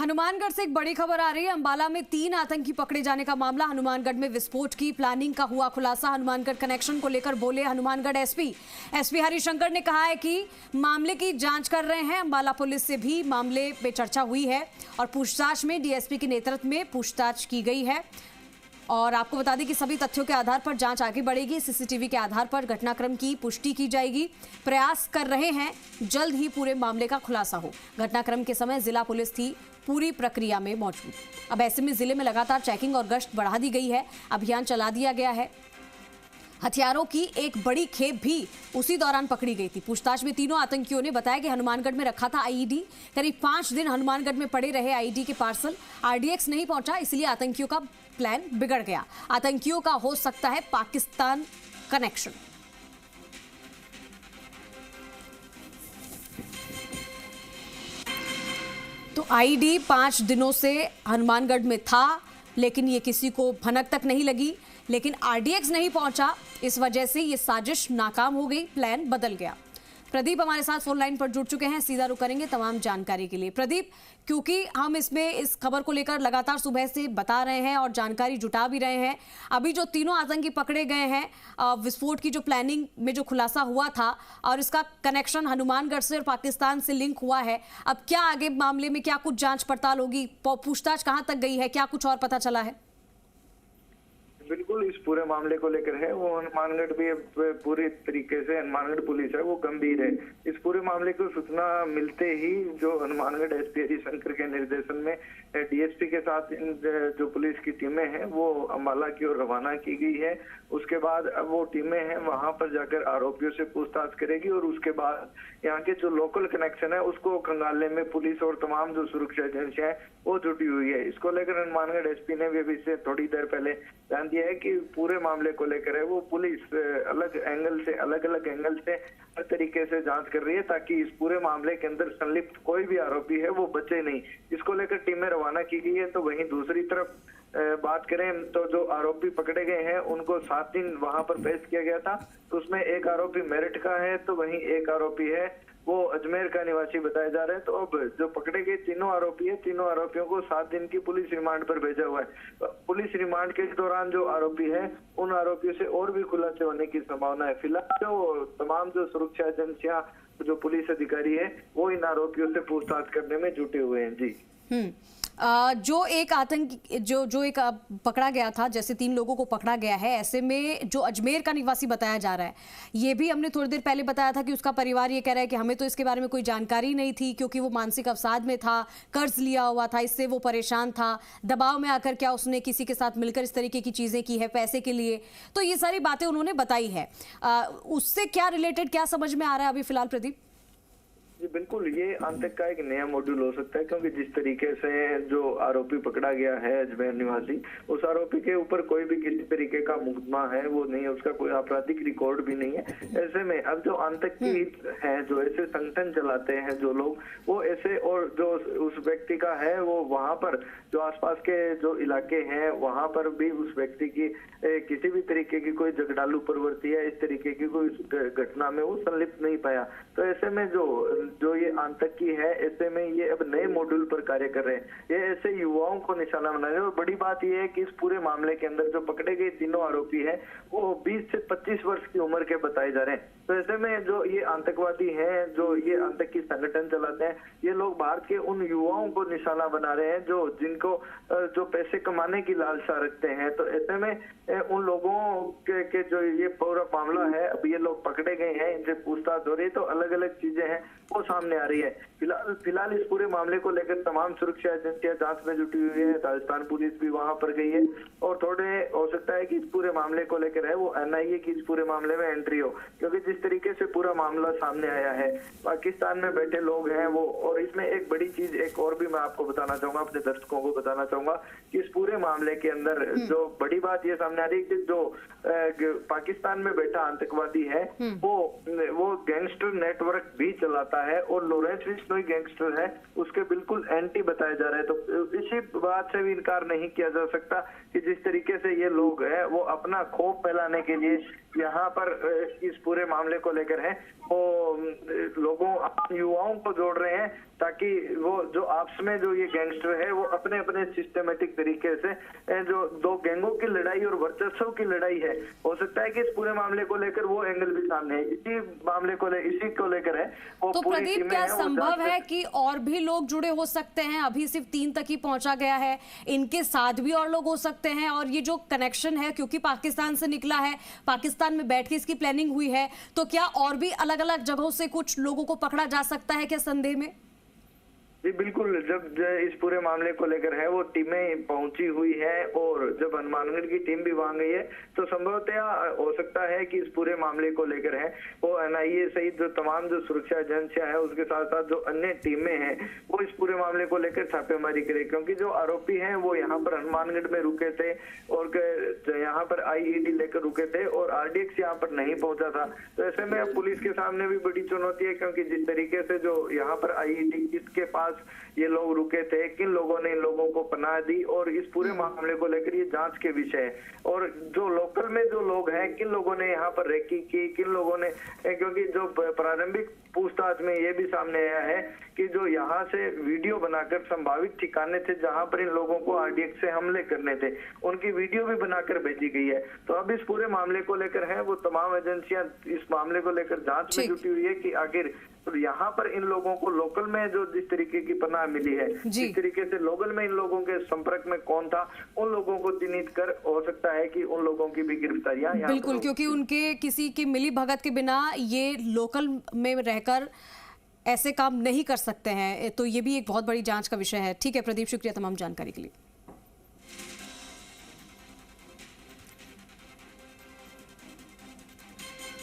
हनुमानगढ़ से एक बड़ी खबर आ रही है। अंबाला में 3 आतंकी पकड़े जाने का मामला। हनुमानगढ़ में विस्फोट की प्लानिंग का हुआ खुलासा। हनुमानगढ़ कनेक्शन को लेकर बोले हनुमानगढ़ एसपी हरिशंकर ने कहा है कि मामले की जांच कर रहे हैं। अंबाला पुलिस से भी मामले पे चर्चा हुई है और पूछताछ में डीएसपी के नेतृत्व में पूछताछ की गई है। और आपको बता दें कि सभी तथ्यों के आधार पर जांच आगे बढ़ेगी। सीसीटीवी के आधार पर घटनाक्रम की पुष्टि की जाएगी। प्रयास कर रहे हैं जल्द ही पूरे मामले का खुलासा हो। घटनाक्रम के समय जिला पुलिस थी पूरी प्रक्रिया में मौजूद। अब ऐसे में जिले में लगातार चेकिंग और गश्त बढ़ा दी गई है। अभियान चला दिया गया है। हथियारों की एक बड़ी खेप भी उसी दौरान पकड़ी गई थी। पूछताछ में तीनों आतंकियों ने बताया कि हनुमानगढ़ में रखा था आईईडी। करीब 5 दिन हनुमानगढ़ में पड़े रहे आईईडी के पार्सल। आरडीएक्स नहीं पहुंचा, इसलिए आतंकियों का प्लान बिगड़ गया। आतंकियों का हो सकता है पाकिस्तान कनेक्शन। तो आईईडी 5 दिनों से हनुमानगढ़ में था, लेकिन ये किसी को भनक तक नहीं लगी। लेकिन आरडीएक्स नहीं पहुंचा, इस वजह से ये साजिश नाकाम हो गई, प्लान बदल गया। प्रदीप हमारे साथ फोन लाइन पर जुड़ चुके हैं, सीधा रुख करेंगे तमाम जानकारी के लिए। प्रदीप, क्योंकि हम इस खबर को लेकर लगातार सुबह से बता रहे हैं और जानकारी जुटा भी रहे हैं, अभी जो तीनों आतंकी पकड़े गए हैं, विस्फोट की जो प्लानिंग में जो खुलासा हुआ था और इसका कनेक्शन हनुमानगढ़ से और पाकिस्तान से लिंक हुआ है, अब क्या आगे मामले में क्या कुछ जांच पड़ताल होगी? पूछताछ कहां तक गई है? क्या कुछ और पता चला है? बिल्कुल, इस पूरे मामले को लेकर है वो हनुमानगढ़ भी पूरी तरीके से हनुमानगढ़ पुलिस है वो गंभीर है। इस पूरे मामले को सूचना मिलते ही जो हनुमानगढ़ एसपी हरिशंकर के निर्देशन में डीएसपी के साथ जो पुलिस की टीमें हैं वो अंबाला की ओर रवाना की गई है। उसके बाद अब वो टीमें हैं वहां पर जाकर आरोपियों से पूछताछ करेगी और उसके बाद यहाँ के जो लोकल कनेक्शन है उसको खंगालने में पुलिस और तमाम जो सुरक्षा एजेंसियां हैं वो जुटी हुई है। इसको लेकर हनुमानगढ़ एसपी ने भी अभी से थोड़ी देर पहले ध्यान दिया है कि पूरे मामले को लेकर है वो पुलिस अलग अलग एंगल से हर तरीके से जांच कर रही है ताकि इस पूरे मामले के अंदर संलिप्त कोई भी आरोपी है वो बचे नहीं। इसको लेकर टीमें रवाना की गई है। तो वहीं दूसरी तरफ बात करें तो जो आरोपी पकड़े गए हैं उनको 7 दिन वहां पर पेश किया गया था। तो उसमें एक आरोपी मेरठ का है तो वहीं एक आरोपी है वो अजमेर का निवासी बताया जा रहा है। तो अब जो पकड़े गए तीनों आरोपी है, तीनों आरोपियों को 7 दिन की पुलिस रिमांड पर भेजा हुआ है। पुलिस रिमांड के दौरान जो आरोपी है उन आरोपियों से और भी खुलासे होने की संभावना है। फिलहाल जो तमाम जो सुरक्षा एजेंसियां जो पुलिस अधिकारी है वो इन आरोपियों से पूछताछ करने में जुटे हुए हैं। जी जो एक आतंकी जो एक पकड़ा गया था, जैसे 3 लोगों को पकड़ा गया है, ऐसे में जो अजमेर का निवासी बताया जा रहा है, ये भी हमने थोड़ी देर पहले बताया था कि उसका परिवार ये कह रहा है कि हमें तो इसके बारे में कोई जानकारी नहीं थी क्योंकि वो मानसिक अवसाद में था, कर्ज लिया हुआ था, इससे वो परेशान था, दबाव में आकर क्या उसने किसी के साथ मिलकर इस तरीके की चीजें की है पैसे के लिए। तो ये सारी बातें उन्होंने बताई है। उससे क्या रिलेटेड क्या समझ में आ रहा है अभी फिलहाल प्रदीप? बिल्कुल, ये आतंक का एक नया मॉड्यूल हो सकता है क्योंकि जिस तरीके से जो आरोपी पकड़ा गया है अजमेर निवासी, उस आरोपी के ऊपर कोई भी किसी तरीके का मुकदमा है वो नहीं है, उसका कोई आपराधिक रिकॉर्ड भी नहीं है। ऐसे में अब जो आतंकी है, जो ऐसे संगठन चलाते हैं जो लोग, वो ऐसे और जो उस व्यक्ति का है वो वहां पर जो आसपास के जो इलाके हैं वहां पर भी उस व्यक्ति की किसी भी तरीके की कोई झगड़ालू प्रवृत्ति है, इस तरीके की कोई घटना में वो संलिप्त नहीं पाया। तो ऐसे में जो ये आतंकी है, ऐसे में ये अब नए मॉड्यूल पर कार्य कर रहे हैं। ये ऐसे युवाओं को निशाना बना रहे हैं। और बड़ी बात ये है कि इस पूरे मामले के अंदर जो पकड़े गए तीनों आरोपी हैं वो 20 से 25 वर्ष की उम्र के बताए जा रहे हैं। तो ऐसे में जो ये आतंकवादी हैं, जो ये आतंकी संगठन चलाते हैं, ये लोग भारत के उन युवाओं को निशाना बना रहे हैं जो जिनको जो पैसे कमाने की लालसा रखते हैं। तो ऐसे में उन लोगों के जो ये पूरा मामला है, अब ये लोग पकड़े गए हैं, इनसे पूछताछ हो रही है, तो अलग अलग चीजें हैं वो सामने आ रही है। फिलहाल इस पूरे मामले को लेकर तमाम सुरक्षा एजेंसियां जांच में जुटी हुई है। राजस्थान पुलिस भी वहां पर गई है और थोड़े हो सकता है कि इस पूरे मामले को लेकर है वो एनआईए की इस पूरे मामले में एंट्री हो, क्योंकि जिस तरीके से पूरा मामला सामने आया है, पाकिस्तान में बैठे लोग हैं वो। और इसमें एक बड़ी चीज एक और भी मैं आपको बताना चाहूंगा, अपने दर्शकों को बताना चाहूंगा कि इस पूरे मामले के अंदर जो बड़ी बात ये सामने आ रही है कि जो पाकिस्तान में बैठा आतंकवादी है वो गैंगस्टर नेटवर्क भी चलाता है और लॉरेंस बिश्नोई गैंगस्टर है, उसके बिल्कुल एंटी बताया जा रहा है। तो इसी बात से भी इनकार नहीं किया जा सकता कि जिस तरीके से ये लोग हैं वो अपना खौफ फैलाने के लिए यहाँ पर इस पूरे मामले को लेकर है वो लोगों युवाओं को जोड़ रहे हैं ताकि वो जो आपस में जो ये गैंगस्टर है वो अपने अपने सिस्टमेटिक तरीके से जो दो गैंगों की लड़ाई और वर्चस्व की लड़ाई है, हो सकता है कि इस पूरे मामले को लेकर वो एंगल भी सामने है, इसी मामले को इसी को लेकर है वो तो पूरी प्रदीप, टीमें क्या हैं, वो संभव जांच है कि और भी लोग जुड़े हो सकते हैं? अभी सिर्फ 3 तक ही पहुंचा गया है, इनके साथ भी और लोग हो सकते हैं? और ये जो कनेक्शन है, क्योंकि पाकिस्तान से निकला है, पाकिस्तान में बैठ के इसकी प्लानिंग हुई है, तो क्या और भी अलग अलग जगहों से कुछ लोगों को पकड़ा जा सकता है क्या संदेह में? जी बिल्कुल, जब इस पूरे मामले को लेकर है वो टीमें पहुंची हुई है और जब हनुमानगढ़ की टीम भी वहां गई है तो संभवतः हो सकता है कि इस पूरे मामले को लेकर है वो एनआईए सहित जो तमाम जो सुरक्षा एजेंसियां हैं उसके साथ साथ जो अन्य टीमें हैं वो इस पूरे मामले को लेकर छापेमारी करे, क्योंकि जो आरोपी हैं वो यहाँ पर हनुमानगढ़ में रुके थे और यहाँ पर आईईडी लेकर रुके थे और आरडीएक्स यहाँ पर नहीं पहुंचा था। तो ऐसे में पुलिस के सामने भी बड़ी चुनौती है, क्योंकि जिस तरीके से जो यहाँ पर आईईडी किसके पास ये लोग रुके थे, किन लोगों ने इन लोगों को पनाह दी और इस पूरे मामले को लेकर ये जांच के विषय है। और जो लोकल में जो लोग हैं, किन लोगों ने यहाँ पर रेकी की, किन लोगों ने, क्योंकि जो प्रारंभिक पूछताछ में ये भी सामने आया है कि जो यहाँ से वीडियो बनाकर संभावित ठिकाने थे जहाँ पर इन लोगों को आरडीएक्स से हमले करने थे, उनकी वीडियो भी बनाकर भेजी गई है। तो अब इस पूरे मामले को लेकर है वो तमाम एजेंसियां इस मामले को लेकर जांच में जुटी हुई है कि आखिर तो यहाँ पर इन लोगों को लोकल में जो जिस तरीके की पनाह मिली है, जिस तरीके से लोकल में इन लोगों के संपर्क में कौन था, उन लोगों को चिन्हित कर हो सकता है कि उन लोगों की भी गिरफ्तारियां बिल्कुल, क्योंकि उनके किसी की मिली भगत के बिना ये लोकल में रहकर ऐसे काम नहीं कर सकते हैं। तो ये भी एक बहुत बड़ी जांच का विषय है। ठीक है प्रदीप, शुक्रिया तमाम जानकारी के लिए।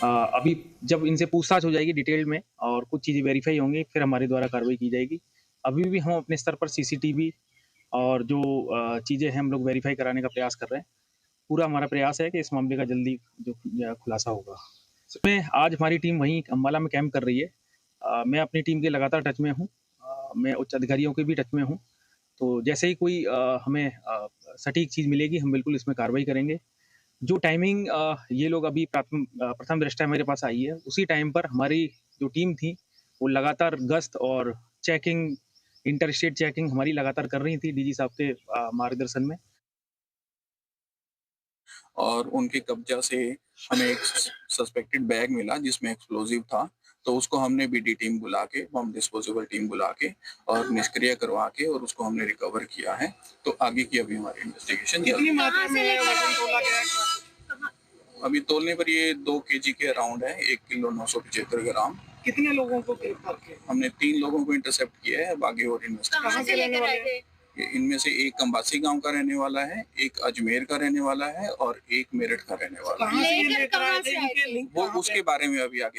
अभी जब इनसे पूछताछ हो जाएगी डिटेल में और कुछ चीज़ें वेरीफाई होंगी, फिर हमारे द्वारा कार्रवाई की जाएगी। अभी भी हम अपने स्तर पर सीसीटीवी और जो चीज़ें हैं हम लोग वेरीफाई कराने का प्रयास कर रहे हैं। पूरा हमारा प्रयास है कि इस मामले का जल्दी जो खुलासा होगा। इसमें आज हमारी टीम वहीं अम्बाला में कैंप कर रही है। मैं अपनी टीम के लगातार टच में हूँ, मैं उच्च अधिकारियों के भी टच में हूँ। तो जैसे ही कोई हमें सटीक चीज़ मिलेगी हम बिल्कुल इसमें कार्रवाई करेंगे। जो टाइमिंग ये लोग अभी प्रथम दृष्टया मेरे पास आई है, उसी टाइम पर हमारी जो टीम थी वो लगातार गश्त और चेकिंग, इंटर स्टेट चेकिंग हमारी लगातार कर रही थी डीजी साहब के मार्गदर्शन में। और उनके कब्जा से हमें एक सस्पेक्टेड बैग मिला जिसमें एक्सप्लोजिव था, तो उसको हमने बीडी टीम बुला के, बम डिस्पोजेबल टीम बुला के और निष्क्रिय करवा के और उसको हमने रिकवर किया है। तो आगे की अभी हमारी इन्वेस्टिगेशन कितनी मात्रा में वजन तोला गया? अभी तोलने पर ये 2 kg के अराउंड है, 1 किलो 975 ग्राम। कितने लोगों को गिरफ्तार किया? हमने 3 लोगों को इंटरसेप्ट किया है, बाकी और इन्वेस्टिगेशन। कहाँ से लेकर आए थे? इनमें से एक कंबासी गांव का रहने वाला है, एक अजमेर का रहने वाला है और एक मेरठ का रहने वाला है। कहाँ से लेकर आए थे? वो उसके बारे में अभी आगे